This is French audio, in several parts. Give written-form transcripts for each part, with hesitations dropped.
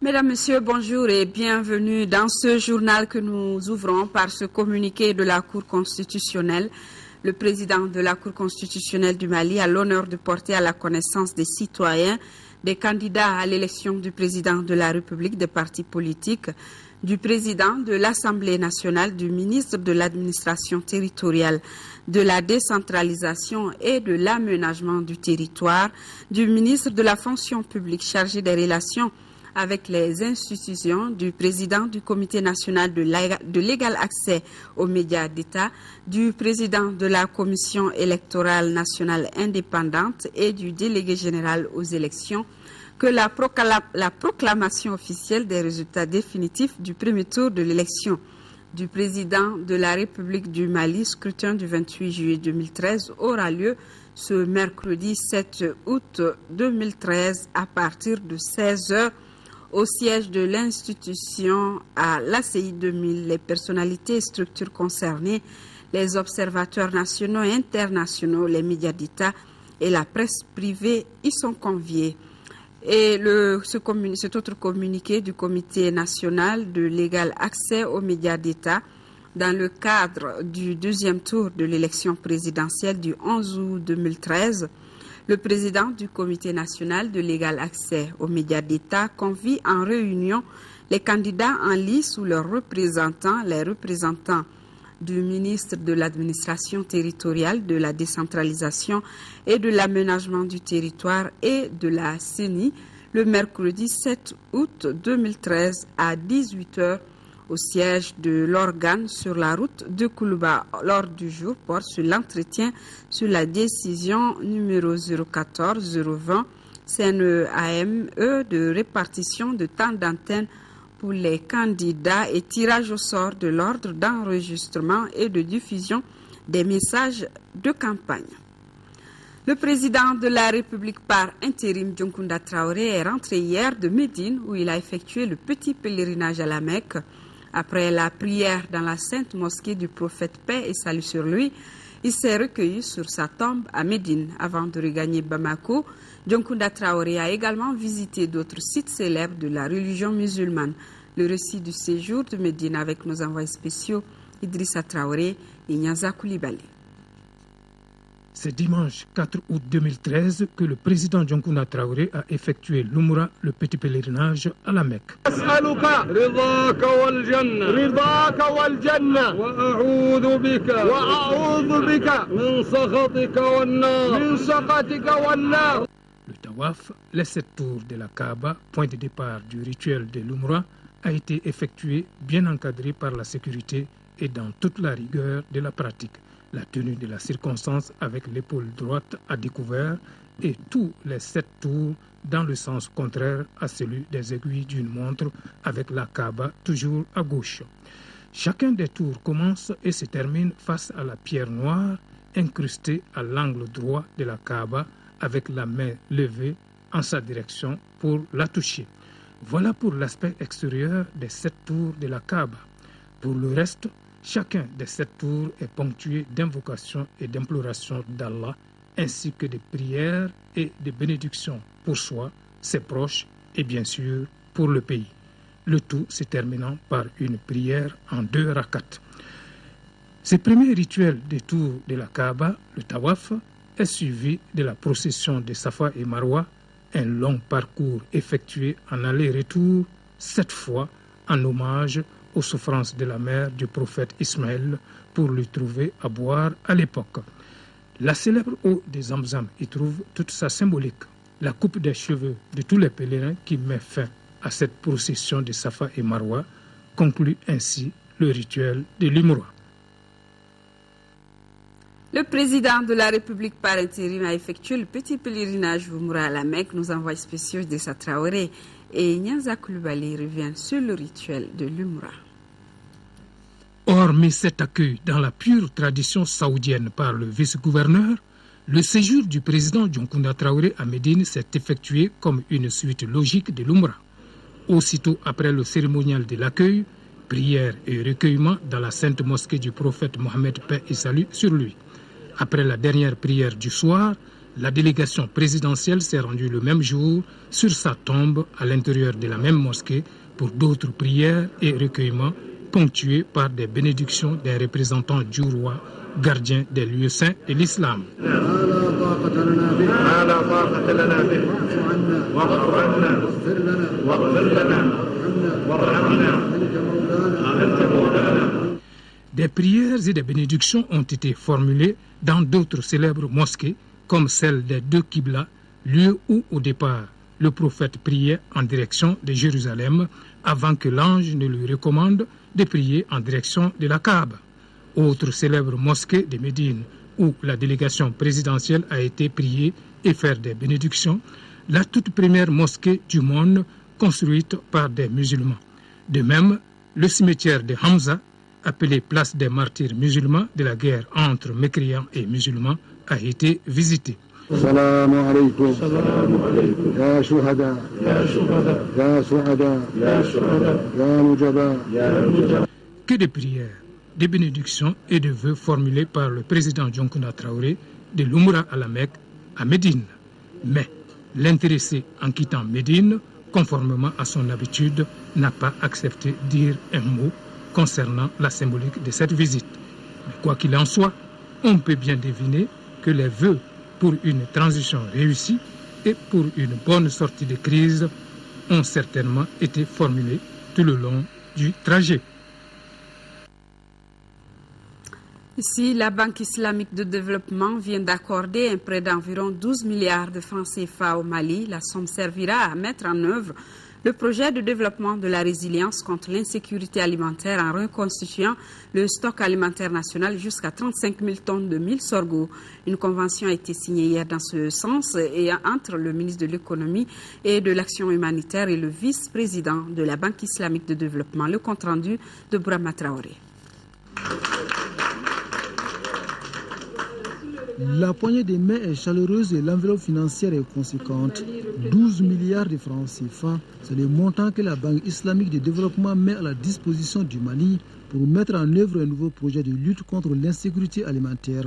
Mesdames, Messieurs, bonjour et bienvenue dans ce journal que nous ouvrons par ce communiqué de la Cour constitutionnelle. Le président de la Cour constitutionnelle du Mali a l'honneur de porter à la connaissance des citoyens, des candidats à l'élection du président de la République, des partis politiques, du président de l'Assemblée nationale, du ministre de l'administration territoriale, de la décentralisation et de l'aménagement du territoire, du ministre de la fonction publique chargé des relations avec les institutions, du président du Comité national de l'égal accès aux médias d'État, du président de la Commission électorale nationale indépendante et du délégué général aux élections, que la proclamation officielle des résultats définitifs du premier tour de l'élection du président de la République du Mali, scrutin du 28 juillet 2013, aura lieu ce mercredi 7 août 2013 à partir de 16 h au siège de l'institution à l'ACI 2000. Les personnalités et structures concernées, les observateurs nationaux et internationaux, les médias d'État et la presse privée y sont conviés. Et cet autre communiqué du Comité national de l'égal accès aux médias d'État dans le cadre du deuxième tour de l'élection présidentielle du 11 août 2013, le président du Comité national de l'égal accès aux médias d'État convie en réunion les candidats en lice ou leurs représentants, les représentants du ministre de l'administration territoriale, de la décentralisation et de l'aménagement du territoire et de la CENI le mercredi 7 août 2013 à 18 h au siège de l'organe sur la route de Koulouba. L'ordre du jour porte sur l'entretien sur la décision numéro 014-020 CNEAME de répartition de temps d'antenne pour les candidats et tirage au sort de l'ordre d'enregistrement et de diffusion des messages de campagne. Le président de la République par intérim, Dioncounda Traoré, est rentré hier de Médine où il a effectué le petit pèlerinage à la Mecque. Après la prière dans la sainte mosquée du prophète paix et salut sur lui, il s'est recueilli sur sa tombe à Médine. Avant de regagner Bamako, Dioncounda Traoré a également visité d'autres sites célèbres de la religion musulmane. Le récit du séjour de Médine avec nos envoyés spéciaux Idrissa Traoré et Nyanza Koulibaly. C'est dimanche 4 août 2013 que le président Dioncounda Traoré a effectué l'Umra, le petit pèlerinage à la Mecque. Le Tawaf, les 7 tours de la Kaaba, point de départ du rituel de l'Umra, a été effectué bien encadré par la sécurité et dans toute la rigueur de la pratique. La tenue de la circonstance avec l'épaule droite à découvert et tous les 7 tours dans le sens contraire à celui des aiguilles d'une montre avec la Kaaba toujours à gauche. Chacun des tours commence et se termine face à la pierre noire incrustée à l'angle droit de la Kaaba avec la main levée en sa direction pour la toucher. Voilà pour l'aspect extérieur des 7 tours de la Kaaba. Pour le reste, chacun des 7 tours est ponctué d'invocations et d'implorations d'Allah, ainsi que de prières et de bénédictions pour soi, ses proches et bien sûr pour le pays. Le tout se terminant par une prière en 2 rakats. Ce premier rituel des tours de la Kaaba, le Tawaf, est suivi de la procession de Safa et Marwa, un long parcours effectué en aller-retour 7 fois en hommage aux souffrances de la mère du prophète Ismaël pour lui trouver à boire à l'époque. La célèbre eau de Zamzam y trouve toute sa symbolique. La coupe des cheveux de tous les pèlerins qui met fin à cette procession de Safa et Marwa conclut ainsi le rituel de l'Umra. Le président de la République par intérim a effectué le petit pèlerinage Umra à la Mecque. Nos envoyés spéciaux Idrissa Traoré et Nyanza Koulibaly reviennent sur le rituel de l'Umra. Hormis cet accueil dans la pure tradition saoudienne par le vice-gouverneur, le séjour du président Dioncounda Traoré à Médine s'est effectué comme une suite logique de l'Umra. Aussitôt après le cérémonial de l'accueil, prière et recueillement dans la sainte mosquée du prophète Mohammed, paix et salut sur lui. Après la dernière prière du soir, la délégation présidentielle s'est rendue le même jour sur sa tombe à l'intérieur de la même mosquée pour d'autres prières et recueillements ponctués par des bénédictions des représentants du roi, gardien des lieux saints de l'islam. Des prières et des bénédictions ont été formulées dans d'autres célèbres mosquées, comme celle des deux Qibla, lieu où, au départ, le prophète priait en direction de Jérusalem avant que l'ange ne lui recommande de prier en direction de la Kaaba. Autre célèbre mosquée de Médine, où la délégation présidentielle a été priée et faire des bénédictions, la toute première mosquée du monde construite par des musulmans. De même, le cimetière de Hamza, appelé place des martyrs musulmans de la guerre entre mécréants et musulmans, a été visité. Salam alaykoum. Ya shuhada. Ya shuhada. Ya shuhada. Ya shuhada. Ya mujaba. Que de prières, de bénédictions et de vœux formulés par le président Dioncounda Traoré de l'Umra à la Mecque, à Médine. Mais l'intéressé en quittant Médine, conformément à son habitude, n'a pas accepté de dire un mot concernant la symbolique de cette visite. Mais quoi qu'il en soit, on peut bien deviner que les vœux pour une transition réussie et pour une bonne sortie de crise ont certainement été formulés tout le long du trajet. Ici, la Banque islamique de développement vient d'accorder un prêt d'environ 12 milliards de francs CFA au Mali. La somme servira à mettre en œuvre le projet de développement de la résilience contre l'insécurité alimentaire en reconstituant le stock alimentaire national jusqu'à 35 000 tonnes de mil sorgho. Une convention a été signée hier dans ce sens et entre le ministre de l'économie et de l'action humanitaire et le vice-président de la Banque islamique de développement. Le compte-rendu de Bourama Traoré. La poignée des mains est chaleureuse et l'enveloppe financière est conséquente. 12 milliards de francs CFA, c'est le montant que la Banque islamique de développement met à la disposition du Mali pour mettre en œuvre un nouveau projet de lutte contre l'insécurité alimentaire.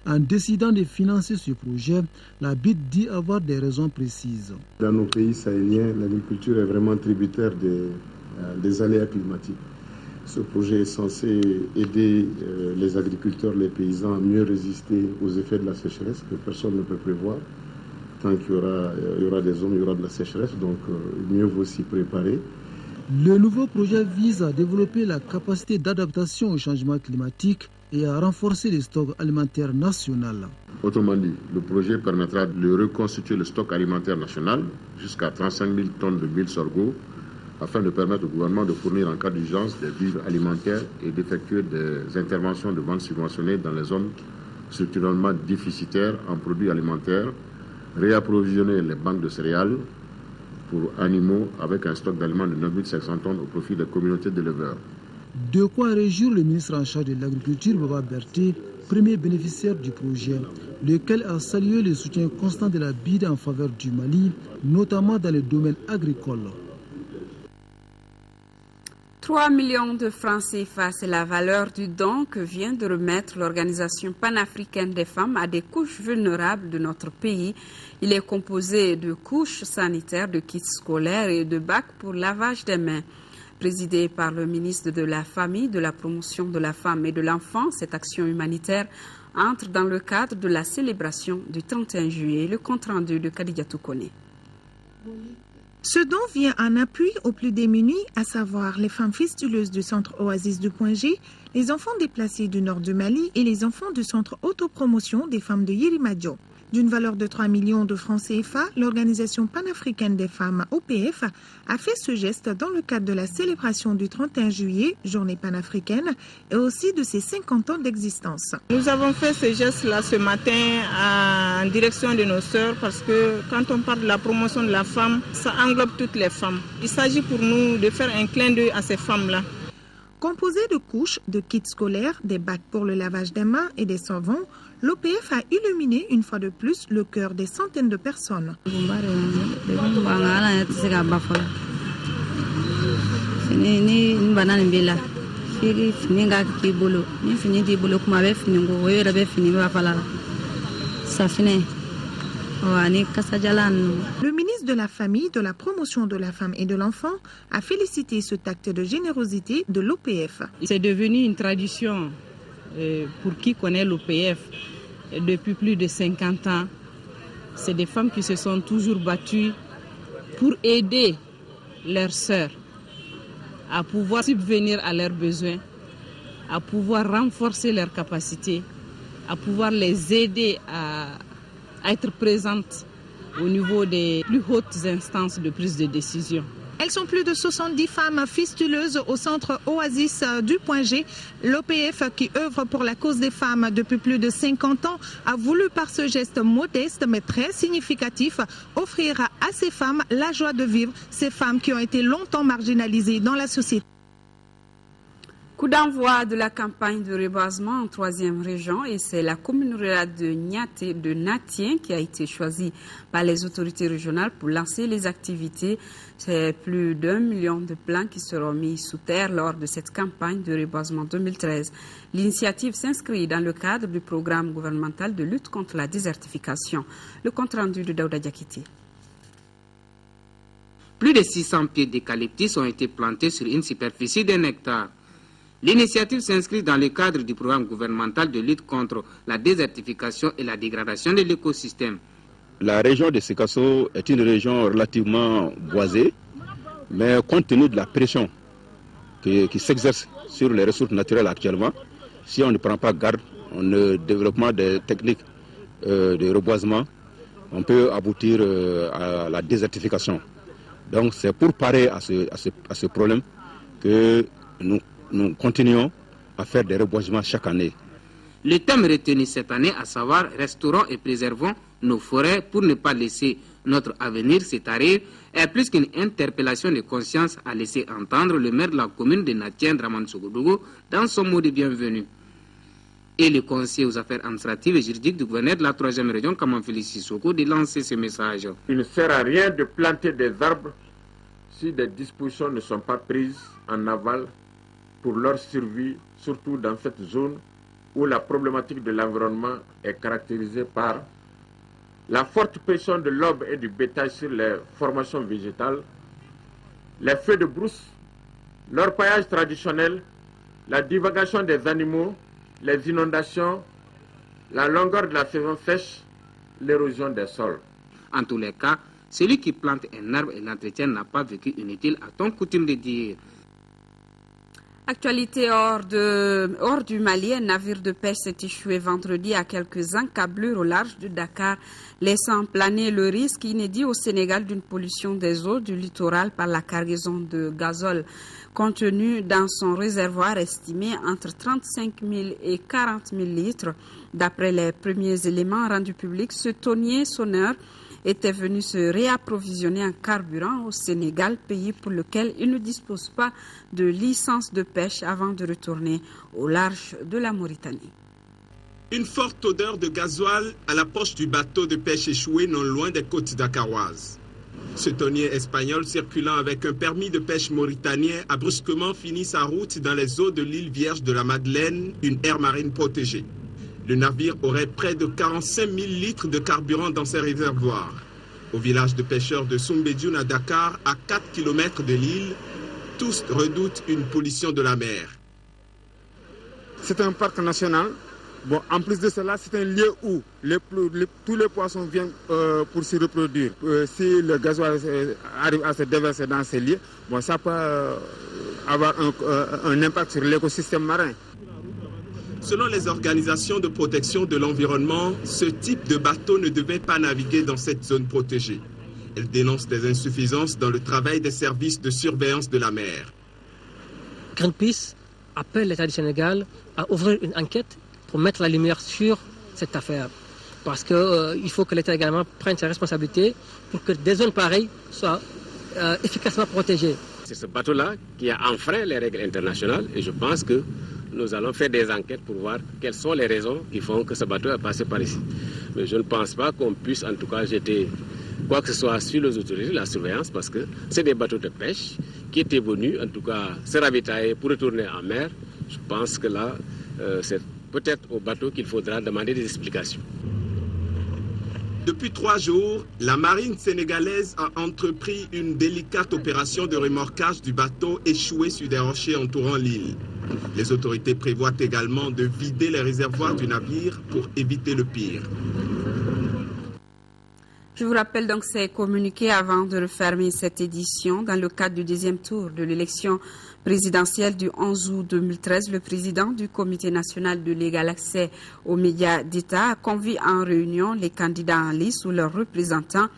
En décidant de financer ce projet, la BID dit avoir des raisons précises. Dans nos pays sahéliens, l'agriculture est vraiment tributaire des aléas climatiques. Ce projet est censé aider les agriculteurs, les paysans à mieux résister aux effets de la sécheresse que personne ne peut prévoir. Tant qu'il y aura des zones, il y aura de la sécheresse, donc mieux vaut s'y préparer. Le nouveau projet vise à développer la capacité d'adaptation au changement climatique et à renforcer les stocks alimentaires nationaux. Autrement dit, le projet permettra de reconstituer le stock alimentaire national jusqu'à 35 000 tonnes de mil sorgho, afin de permettre au gouvernement de fournir en cas d'urgence des vivres alimentaires et d'effectuer des interventions de vente subventionnées dans les zones structurellement déficitaires en produits alimentaires, réapprovisionner les banques de céréales pour animaux avec un stock d'aliments de 9 500 tonnes au profit des communautés d'éleveurs. De quoi réjouir le ministre en charge de l'agriculture, Baba Berté, premier bénéficiaire du projet, lequel a salué le soutien constant de la BID en faveur du Mali, notamment dans le domaine agricole. 3 millions de francs CFA, c'est la valeur du don que vient de remettre l'Organisation panafricaine des femmes à des couches vulnérables de notre pays. Il est composé de couches sanitaires, de kits scolaires et de bacs pour lavage des mains. Présidé par le ministre de la Famille, de la Promotion de la Femme et de l'Enfant, cette action humanitaire entre dans le cadre de la célébration du 31 juillet. Le compte-rendu de Khadija Toukone. Ce don vient en appui aux plus démunis, à savoir les femmes fistuleuses du centre Oasis du Point G, les enfants déplacés du nord du Mali et les enfants du centre autopromotion des femmes de Yirimadio. D'une valeur de 3 millions de francs CFA, l'Organisation panafricaine des femmes, OPF, a fait ce geste dans le cadre de la célébration du 31 juillet, journée panafricaine, et aussi de ses 50 ans d'existence. Nous avons fait ce geste-là ce matin en direction de nos sœurs parce que quand on parle de la promotion de la femme, ça englobe toutes les femmes. Il s'agit pour nous de faire un clin d'œil à ces femmes-là. Composé de couches, de kits scolaires, des bacs pour le lavage des mains et des savons, l'OPF a illuminé une fois de plus le cœur des centaines de personnes. Le ministre de la Famille, de la Promotion de la Femme et de l'Enfant a félicité cet acte de générosité de l'OPF. C'est devenu une tradition pour qui connaît l'OPF depuis plus de 50 ans. C'est des femmes qui se sont toujours battues pour aider leurs sœurs à pouvoir subvenir à leurs besoins, à pouvoir renforcer leurs capacités, à pouvoir les aider à être présentes au niveau des plus hautes instances de prise de décision. Elles sont plus de 70 femmes fistuleuses au centre Oasis du Point G. L'OPF, qui œuvre pour la cause des femmes depuis plus de 50 ans, a voulu par ce geste modeste mais très significatif offrir à ces femmes la joie de vivre, ces femmes qui ont été longtemps marginalisées dans la société. Coup d'envoi de la campagne de reboisement en 3e région et c'est la commune rurale de Natien qui a été choisie par les autorités régionales pour lancer les activités. C'est plus d'1 million de plants qui seront mis sous terre lors de cette campagne de reboisement 2013. L'initiative s'inscrit dans le cadre du programme gouvernemental de lutte contre la désertification. Le compte rendu de Daouda Diakité. Plus de 600 pieds d'eucalyptus ont été plantés sur une superficie d'1 hectare. L'initiative s'inscrit dans le cadre du programme gouvernemental de lutte contre la désertification et la dégradation de l'écosystème. La région de Sikasso est une région relativement boisée, mais compte tenu de la pression qui s'exerce sur les ressources naturelles actuellement, si on ne prend pas garde au développement des techniques de reboisement, on peut aboutir à la désertification. Donc c'est pour parer à ce problème que nous continuons à faire des reboisements chaque année. Le thème retenu cette année, à savoir « Restaurons et préservons nos forêts pour ne pas laisser notre avenir s'étarir », est plus qu'une interpellation de conscience à laisser entendre le maire de la commune de Natien, Dramane Sogodougou, dans son mot de bienvenue. Et le conseiller aux affaires administratives et juridiques du gouverneur de la 3e région, Kaman Félix Sissoko, de lancer ce message. Il ne sert à rien de planter des arbres si des dispositions ne sont pas prises en aval pour leur survie, surtout dans cette zone où la problématique de l'environnement est caractérisée par la forte pression de l'aube et du bétail sur les formations végétales, les feux de brousse, l'orpaillage traditionnel, la divagation des animaux, les inondations, la longueur de la saison sèche, l'érosion des sols. En tous les cas, celui qui plante un arbre et l'entretien n'a pas vécu inutile, a-t-on coutume de dire. Actualité hors du Mali, un navire de pêche s'est échoué vendredi à quelques encablures au large de Dakar, laissant planer le risque inédit au Sénégal d'une pollution des eaux du littoral par la cargaison de gazole contenu dans son réservoir estimé entre 35 000 et 40 000 litres. D'après les premiers éléments rendus publics, ce tonnier sonneur était venu se réapprovisionner en carburant au Sénégal, pays pour lequel il ne dispose pas de licence de pêche avant de retourner au large de la Mauritanie. Une forte odeur de gasoil à l'approche du bateau de pêche échoué non loin des côtes dakaroises. Ce tonnier espagnol circulant avec un permis de pêche mauritanien a brusquement fini sa route dans les eaux de l'île Vierge de la Madeleine, une aire marine protégée. Le navire aurait près de 45 000 litres de carburant dans ses réservoirs. Au village de pêcheurs de Soumbédioune à Dakar, à 4 km de l'île, tous redoutent une pollution de la mer. C'est un parc national. Bon, en plus de cela, c'est un lieu où tous les poissons viennent pour se reproduire. Si le gasoil arrive à se déverser dans ces lieux, bon, ça peut avoir un impact sur l'écosystème marin. Selon les organisations de protection de l'environnement, ce type de bateau ne devait pas naviguer dans cette zone protégée. Elles dénoncent des insuffisances dans le travail des services de surveillance de la mer. Greenpeace appelle l'État du Sénégal à ouvrir une enquête pour mettre la lumière sur cette affaire. Parce qu'il faut que l'État également prenne ses responsabilités pour que des zones pareilles soient efficacement protégées. C'est ce bateau-là qui a enfreint les règles internationales et je pense que nous allons faire des enquêtes pour voir quelles sont les raisons qui font que ce bateau est passé par ici. Mais je ne pense pas qu'on puisse en tout cas jeter quoi que ce soit sur les autorités, la surveillance, parce que c'est des bateaux de pêche qui étaient venus, en tout cas, se ravitailler pour retourner en mer. Je pense que là, c'est peut-être au bateau qu'il faudra demander des explications. Depuis 3 jours, la marine sénégalaise a entrepris une délicate opération de remorquage du bateau échoué sur des rochers entourant l'île. Les autorités prévoient également de vider les réservoirs du navire pour éviter le pire. Je vous rappelle donc ces communiqués avant de refermer cette édition. Dans le cadre du deuxième tour de l'élection présidentielle du 11 août 2013, le président du Comité national de l'égal accès aux médias d'État a convié en réunion les candidats en liste ou leurs représentants,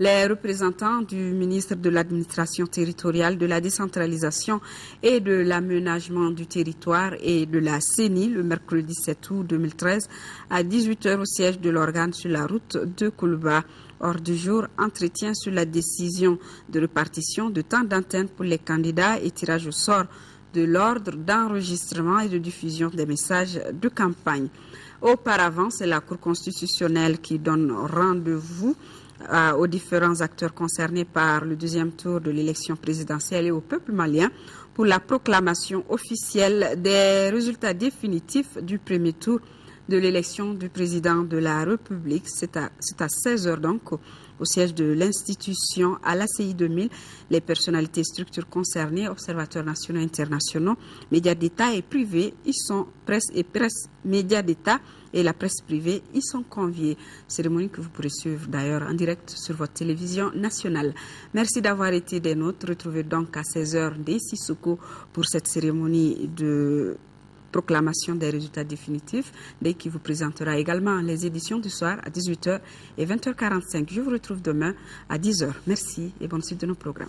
les représentants du ministre de l'Administration territoriale, de la décentralisation et de l'aménagement du territoire et de la CENI le mercredi 7 août 2013 à 18h au siège de l'organe sur la route de Koulouba. Hors du jour, entretien sur la décision de répartition de temps d'antenne pour les candidats et tirage au sort de l'ordre d'enregistrement et de diffusion des messages de campagne. Auparavant, c'est la Cour constitutionnelle qui donne rendez-vous aux différents acteurs concernés par le deuxième tour de l'élection présidentielle et au peuple malien pour la proclamation officielle des résultats définitifs du premier tour de l'élection du président de la République. C'est à 16h donc au siège de l'institution à l'ACI 2000. Les personnalités et structures concernées, observateurs nationaux et internationaux, médias d'État et privés, y sont presse, médias d'État et la presse privée y sont conviés. Cérémonie que vous pourrez suivre d'ailleurs en direct sur votre télévision nationale. Merci d'avoir été des nôtres. Retrouvez donc à 16h dès Sissoko pour cette cérémonie de proclamation des résultats définitifs, dès qui vous présentera également les éditions du soir à 18h et 20h45. Je vous retrouve demain à 10h. Merci et bonne suite de nos programmes.